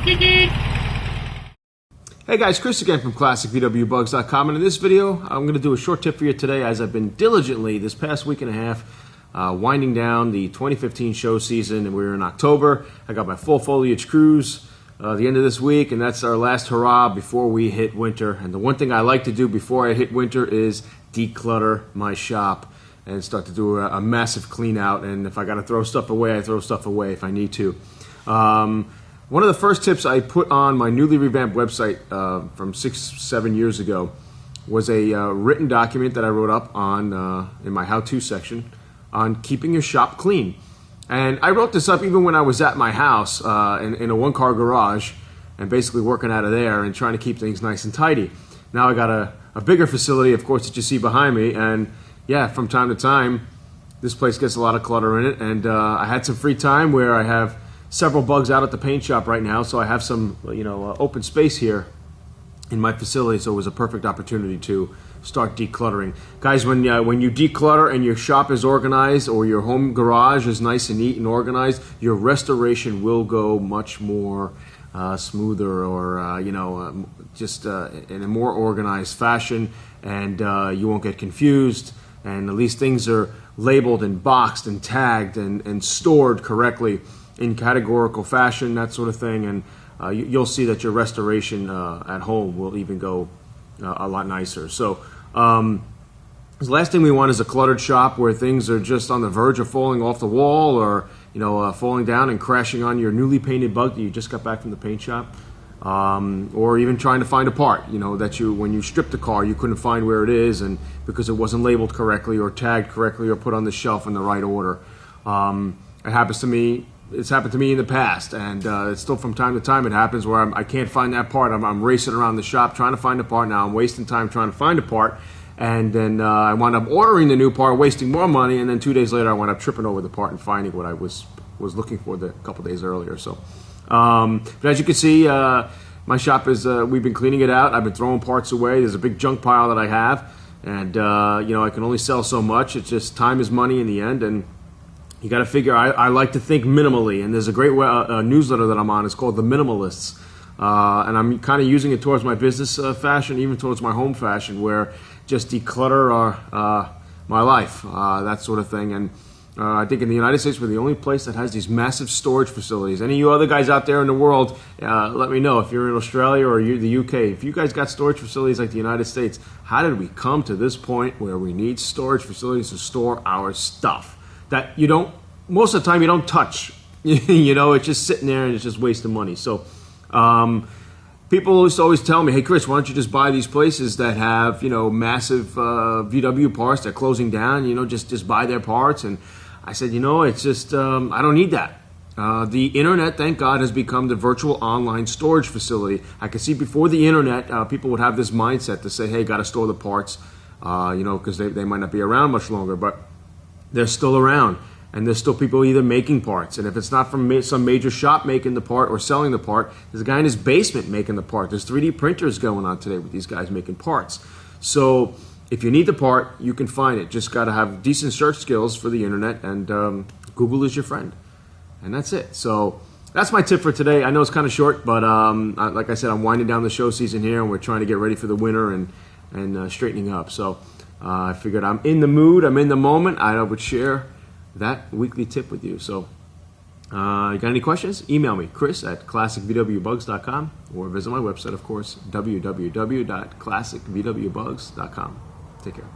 Hey guys, Chris again from ClassicVWBugs.com, and in this video I'm going to do a short tip for you today as I've been diligently this past week and a half winding down the 2015 show season, and we're in October. I got my full foliage cruise the end of this week, and that's our last hurrah before we hit winter. And the one thing I like to do before I hit winter is declutter my shop and start to do a massive clean out, and if I got to throw stuff away, I throw stuff away if I need to. One of the first tips I put on my newly revamped website from 6-7 years ago was a written document that I wrote up on in my how-to section on keeping your shop clean. And I wrote this up even when I was at my house in a one-car garage and basically working out of there and trying to keep things nice and tidy. Now I got a bigger facility, of course, that you see behind me, and yeah, from time to time this place gets a lot of clutter in it, and I had some free time where I have several bugs out at the paint shop right now, so I have some open space here in my facility, so it was a perfect opportunity to start decluttering. Guys, when you declutter and your shop is organized or your home garage is nice and neat and organized, your restoration will go much more smoother, or just in a more organized fashion, and you won't get confused, and at least things are labeled and boxed and tagged and stored correctly in categorical fashion, that sort of thing, and you'll see that your restoration at home will even go a lot nicer. So the last thing we want is a cluttered shop where things are just on the verge of falling off the wall, or falling down and crashing on your newly painted bug that you just got back from the paint shop, or even trying to find a part that when you stripped the car you couldn't find where it is, and because it wasn't labeled correctly or tagged correctly or put on the shelf in the right order. It happens to me. It's happened to me in the past, and it's still from time to time it happens where I can't find that part. I'm racing around the shop trying to find a part. Now I'm wasting time trying to find a part, and then I wound up ordering the new part, wasting more money, and then 2 days later I wound up tripping over the part and finding what I was looking for a couple days earlier. So, but as you can see, my shop is we've been cleaning it out. I've been throwing parts away. There's a big junk pile that I have, and I can only sell so much. It's just time is money in the end, and you got to figure, I like to think minimally, and there's a great newsletter that I'm on. It's called The Minimalists, and I'm kind of using it towards my business fashion, even towards my home fashion, where just declutter my life, that sort of thing. And I think in the United States, we're the only place that has these massive storage facilities. Any of you other guys out there in the world, let me know if you're in Australia or the UK. If you guys got storage facilities like the United States, how did we come to this point where we need storage facilities to store our stuff that most of the time you don't touch? It's just sitting there and it's just wasting money. So people used to always tell me, hey Chris, why don't you just buy these places that have massive VW parts, they're closing down, just buy their parts. And I said, it's just I don't need that. The internet, thank God, has become the virtual online storage facility. I could see before the internet, people would have this mindset to say, hey, got to store the parts, because they might not be around much longer, but they're still around, and there's still people either making parts, and if it's not from some major shop making the part or selling the part, there's a guy in his basement making the part. There's 3D printers going on today with these guys making parts. So if you need the part, you can find it. Just got to have decent search skills for the internet, and Google is your friend, and that's it. So that's my tip for today. I know it's kind of short, but like I said, I'm winding down the show season here, and we're trying to get ready for the winter and straightening up. So I figured I'm in the mood, I'm in the moment, I would share that weekly tip with you. So you got any questions? Email me, Chris at ClassicVWBugs.com, or visit my website, of course, www.ClassicVWBugs.com. Take care.